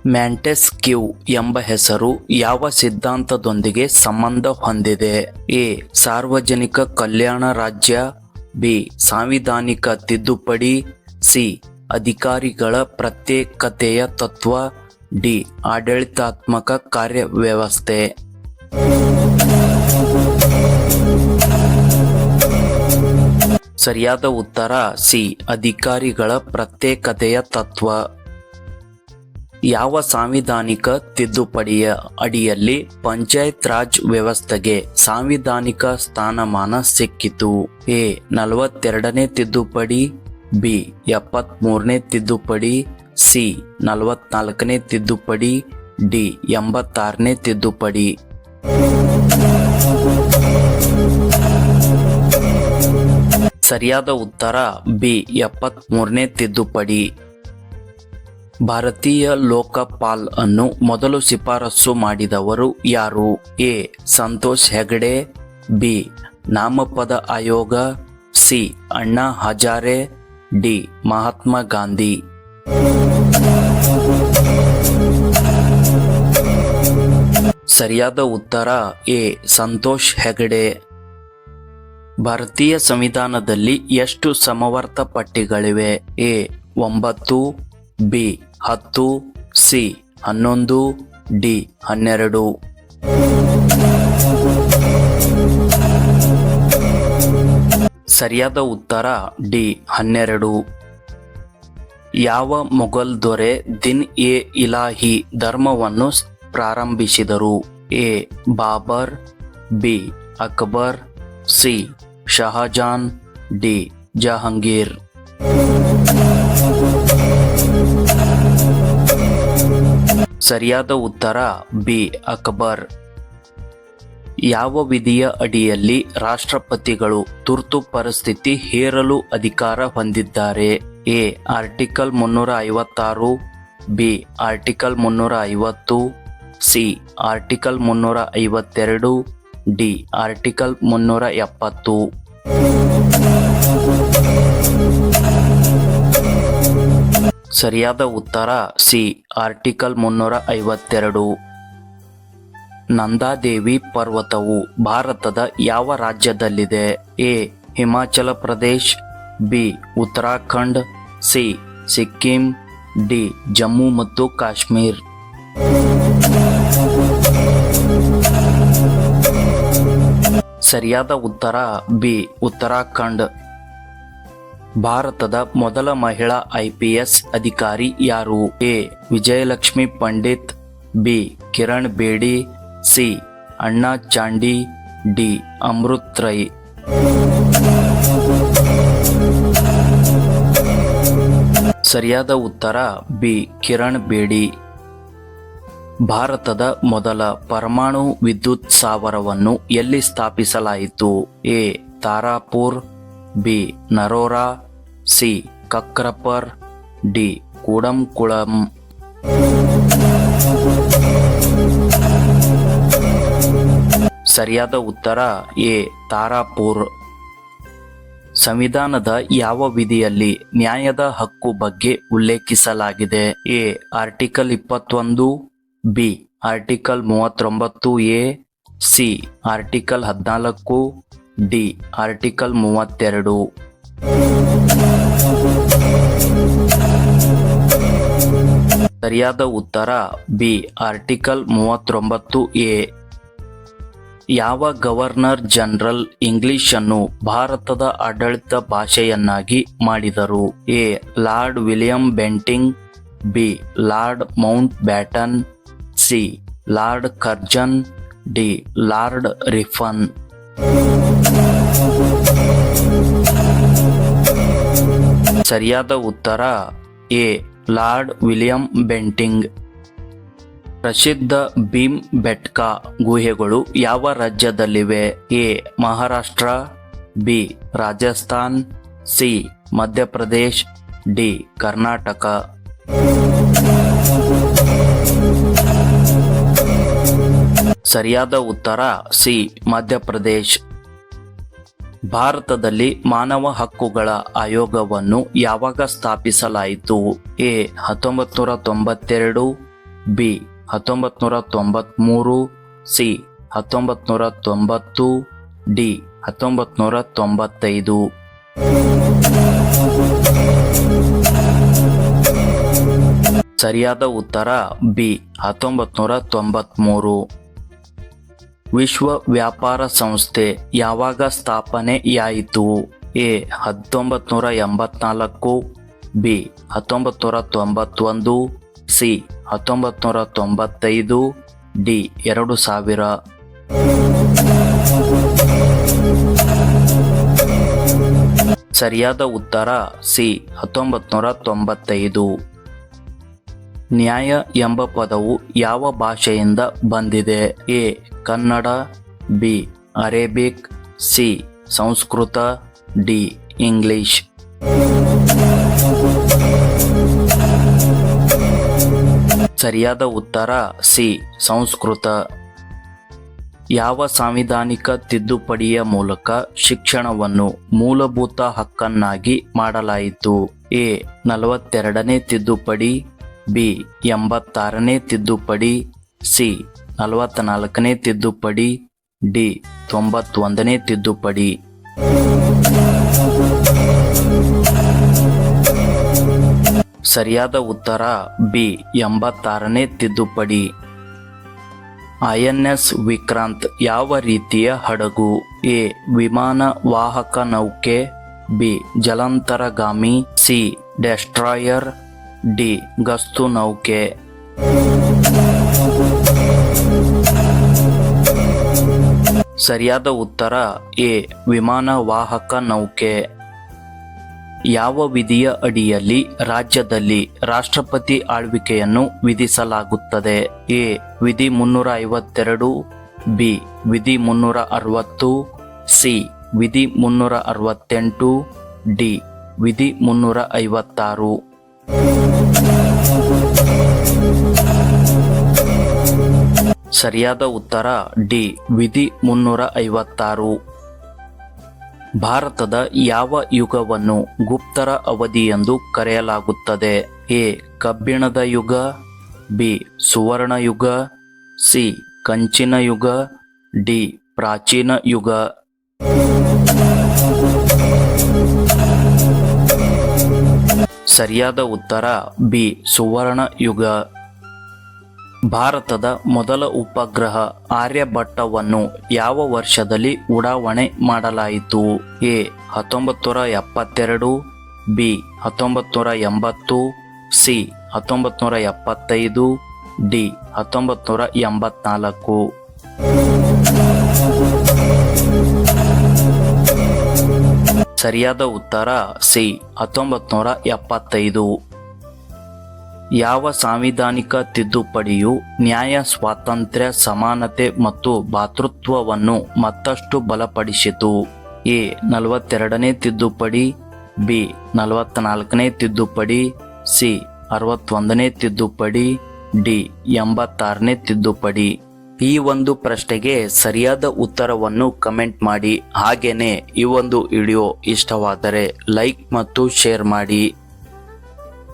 ಮ್ಯಾಂಟೆಸ್ಕ್ಯೂ ಎಂಬ ಹೆಸರು ಯಾವ ಸಿದ್ಧಾಂತದೊಂದಿಗೆ ಸಂಬಂಧ ಹೊಂದಿದೆ? ಎ. ಸಾರ್ವಜನಿಕ ಕಲ್ಯಾಣ ರಾಜ್ಯ. ಬಿ. ಸಾಂವಿಧಾನಿಕ ತಿದ್ದುಪಡಿ. ಸಿ. ಅಧಿಕಾರಿಗಳ ಪ್ರತ್ಯೇಕತೆಯ ತತ್ವ. ಡಿ. ಆಡಳಿತಾತ್ಮಕ ಕಾರ್ಯವ್ಯವಸ್ಥೆ. ಸರಿಯಾದ ಉತ್ತರ ಸಿ. ಅಧಿಕಾರಿಗಳ ಪ್ರತ್ಯೇಕತೆಯ ತತ್ವ. ಯಾವ ಸಾಂವಿಧಾನಿಕ ತಿದ್ದುಪಡಿಯ ಅಡಿಯಲ್ಲಿ ಪಂಚಾಯತ್ ರಾಜ್ ವ್ಯವಸ್ಥೆಗೆ ಸಾಂವಿಧಾನಿಕ ಸ್ಥಾನಮಾನ ಸಿಕ್ಕಿತು? ಎ. 42ನೇ ತಿದ್ದುಪಡಿ. ಬಿ. 73ನೇ ತಿದ್ದುಪಡಿ. ಸಿ. 44ನೇ ತಿದ್ದುಪಡಿ. ಡಿ. 86ನೇ ತಿದ್ದುಪಡಿ. ಸರಿಯಾದ ಉತ್ತರ ಬಿ. 73ನೇ ತಿದ್ದುಪಡಿ. ಭಾರತೀಯ ಲೋಕಪಾಲ್ ಅನ್ನು ಮೊದಲು ಶಿಫಾರಸು ಮಾಡಿದವರು ಯಾರು? ಎ. ಸಂತೋಷ್ ಹೆಗಡೆ. ಬಿ. ನಾಮಪದ ಆಯೋಗ. ಸಿ. ಅಣ್ಣಾ ಹಜಾರೆ. ಡಿ. ಮಹಾತ್ಮ ಗಾಂಧಿ. ಸರಿಯಾದ ಉತ್ತರ ಎ. ಸಂತೋಷ್ ಹೆಗಡೆ. ಭಾರತೀಯ ಸಂವಿಧಾನದಲ್ಲಿ ಎಷ್ಟು ಸಮವರ್ತ ಪಟ್ಟಿಗಳಿವೆ? ಎ. 9. ಬಿ. 10. ಸಿ. 11. ಡಿ. 12. ಸರಿಯಾದ ಉತ್ತರ ಡಿ. 12. ಯಾವ ಮೊಘಲ್ ದೊರೆ ದಿನ್ ಎ ಇಲಾಹಿ ಧರ್ಮವನ್ನು ಪ್ರಾರಂಭಿಸಿದರು? A. Babar. B. Akbar. C. Shahjahan. D. Jahangir. ಸರಿಯಾದ ಉತ್ತರ ಬಿ. ಅಕ್ಬರ್. ಯಾವ ವಿಧಿಯ ಅಡಿಯಲ್ಲಿ ರಾಷ್ಟ್ರಪತಿಗಳು ತುರ್ತು ಪರಿಸ್ಥಿತಿ ಹೇರಲು ಅಧಿಕಾರ ಹೊಂದಿದ್ದಾರೆ? A. Article 356. B. Article 350. C. Article 352. D. Article 370. ಸರಿಯಾದ ಉತ್ತರ ಸಿ. ಆರ್ಟಿಕಲ್ 352. ನಂದಾದೇವಿ ಪರ್ವತವು ಭಾರತದ ಯಾವ ರಾಜ್ಯದಲ್ಲಿದೆ? A. Himachal Pradesh. B. Uttarakhand. C. Sikkim. D. Jammu ಮತ್ತು ಕಾಶ್ಮೀರ್. ಸರಿಯಾದ ಉತ್ತರ ಬಿ. ಉತ್ತರಾಖಂಡ್. ಭಾರತದ ಮೊದಲ ಮಹಿಳಾ IPS ಅಧಿಕಾರಿ ಯಾರು? A. Vijayalakshmi Pandit. B. Kiran Bedi. C. Anna Chandy. D. Amrit Rai. ಸರಿಯಾದ ಉತ್ತರ ಬಿ. ಕಿರಣ್ ಬೇಡಿ. ಭಾರತದ ಮೊದಲ ಪರಮಾಣು ವಿದ್ಯುತ್ ಸ್ಥಾವರವನ್ನು ಎಲ್ಲಿ ಸ್ಥಾಪಿಸಲಾಯಿತು? A. Tarapur. B. Narora. C. Kakrapar. D. Kudankulam. ಸರಿಯಾದ ಉತ್ತರ ಎ. ತಾರಾಪುರ್. ಸಂವಿಧಾನದ ಯಾವ ವಿಧಿಯಲ್ಲಿ ನ್ಯಾಯದ ಹಕ್ಕು ಬಗ್ಗೆ ಉಲ್ಲೇಖಿಸಲಾಗಿದೆ? A. Article 21. B. Article 39A. C. Article 14. D. Article 32. ಸರಿಯಾದ ಉತ್ತರ ಬಿ. Article 39A. ಯಾವ ಗವರ್ನರ್ ಜನರಲ್ ಇಂಗ್ಲಿಷ್ ಅನ್ನು ಭಾರತದ ಆಡಳಿತ ಭಾಷೆಯನ್ನಾಗಿ ಮಾಡಿದರು? A. Lord William Bentinck. B. Lord Mountbatten. C. Lord Curzon. D. Lord Ripon. ಸರಿಯಾದ ಉತ್ತರ ಎ. Lord William Bentinck. ಪ್ರಸಿದ್ಧ ಭೀಮ್ ಬೆಟ್ಕಾ ಗುಹೆಗಳು ಯಾವ ರಾಜ್ಯದಲ್ಲಿವೆ? A. Maharashtra. B. Rajasthan. C. Madhya Pradesh. D. Karnataka. ಸರಿಯಾದ ಉತ್ತರ ಸಿ. ಮಧ್ಯಪ್ರದೇಶ್. ಭಾರತದಲ್ಲಿ ಮಾನವ ಹಕ್ಕುಗಳ ಆಯೋಗವನ್ನು ಯಾವಾಗ ಸ್ಥಾಪಿಸಲಾಯಿತು? ಎ. 1992. B 1993, C 1990, D 1995. ಸರಿಯಾದ ಉತ್ತರ ಬಿ 1993. ವಿಶ್ವ ವ್ಯಾಪಾರ ಸಂಸ್ಥೆ ಯಾವಾಗ ಸ್ಥಾಪನೆಯಾಯಿತು? A 1984, B 1991, C 1995, D 2000. ಸರಿಯಾದ ಉತ್ತರ ಸಿ 1995. ನ್ಯಾಯ ಎಂಬ ಪದವು ಯಾವ ಭಾಷೆಯಿಂದ ಬಂದಿದೆ? A Kannada, B Arabic, C Sanskrit, D English. ಸರಿಯಾದ ಉತ್ತರ ಸಿ ಸಂಸ್ಕೃತ. ಯಾವ ಸಾಂವಿಧಾನಿಕ ತಿದ್ದುಪಡಿಯ ಮೂಲಕ ಶಿಕ್ಷಣವನ್ನು ಮೂಲಭೂತ ಹಕ್ಕನ್ನಾಗಿ ಮಾಡಲಾಯಿತು? ಎ 42ನೇ ತಿದ್ದುಪಡಿ, ಬಿ 86ನೇ ತಿದ್ದುಪಡಿ, ಸಿ 44ನೇ ತಿದ್ದುಪಡಿ, ಡಿ 91ನೇ ತಿದ್ದುಪಡಿ. ಸರಿಯಾದ ಉತ್ತರ ಬಿ 86ನೇ ತಿದ್ದುಪಡಿ. INS ವಿಕ್ರಾಂತ್ ಯಾವ ರೀತಿಯ ಹಡಗು? ಎ ವಿಮಾನ ವಾಹಕ ನೌಕೆ, ಬಿ ಜಲಾಂತರಗಾಮಿ, ಸಿ ಡೆಸ್ಟ್ರಾಯರ್, ಡಿ ಗಸ್ತು ನೌಕೆ. ಸರಿಯಾದ ಉತ್ತರ ಎ ವಿಮಾನ ವಾಹಕ ನೌಕೆ. ಯಾವ ವಿಧಿಯ ಅಡಿಯಲ್ಲಿ ರಾಜ್ಯದಲ್ಲಿ ರಾಷ್ಟ್ರಪತಿ ಆಳ್ವಿಕೆಯನ್ನು ವಿಧಿಸಲಾಗುತ್ತದೆ? ಎ ವಿಧಿ 352, ಬಿ ವಿಧಿ 360, ಸಿ ವಿಧಿ 368, ಡಿ ವಿಧಿ 356. ಸರಿಯಾದ ಉತ್ತರ ಡಿ ವಿಧಿ 356. ಭಾರತದ ಯಾವ ಯುಗವನ್ನು ಗುಪ್ತರ ಅವಧಿ ಎಂದು ಕರೆಯಲಾಗುತ್ತದೆ? ಎ ಕಬ್ಬಿಣದ ಯುಗ, ಬಿ ಸುವರ್ಣ ಯುಗ, ಸಿ ಕಂಚಿನ ಯುಗ, ಡಿ ಪ್ರಾಚೀನ ಯುಗ. ಸರಿಯಾದ ಉತ್ತರ ಬಿ ಸುವರ್ಣ ಯುಗ. ಭಾರತದ ಮೊದಲ ಉಪಗ್ರಹ ಆರ್ಯಭಟ್ಟವನ್ನು ಯಾವ ವರ್ಷದಲ್ಲಿ ಉಡಾವಣೆ ಮಾಡಲಾಯಿತು? A 1972, B 1980, C 1975, D 1984. ಸರಿಯಾದ ಉತ್ತರ ಸಿ 1975. ಯಾವ ಸಾಂವಿಧಾನಿಕ ತಿದ್ದುಪಡಿಯು ನ್ಯಾಯ, ಸ್ವಾತಂತ್ರ್ಯ, ಸಮಾನತೆ ಮತ್ತು ಭಾತೃತ್ವವನ್ನು ಮತ್ತಷ್ಟು ಬಲಪಡಿಸಿತು? ಎ 42ನೇ ತಿದ್ದುಪಡಿ, ಬಿ 44ನೇ ತಿದ್ದುಪಡಿ, ಸಿ 61ನೇ ತಿದ್ದುಪಡಿ, ಡಿ 86ನೇ ತಿದ್ದುಪಡಿ. ಈ ಒಂದು ಪ್ರಶ್ನೆಗೆ ಸರಿಯಾದ ಉತ್ತರವನ್ನು ಕಮೆಂಟ್ ಮಾಡಿ. ಹಾಗೇನೆ ಈ ಒಂದು ವಿಡಿಯೋ ಇಷ್ಟವಾದರೆ ಲೈಕ್ ಮತ್ತು ಶೇರ್ ಮಾಡಿ.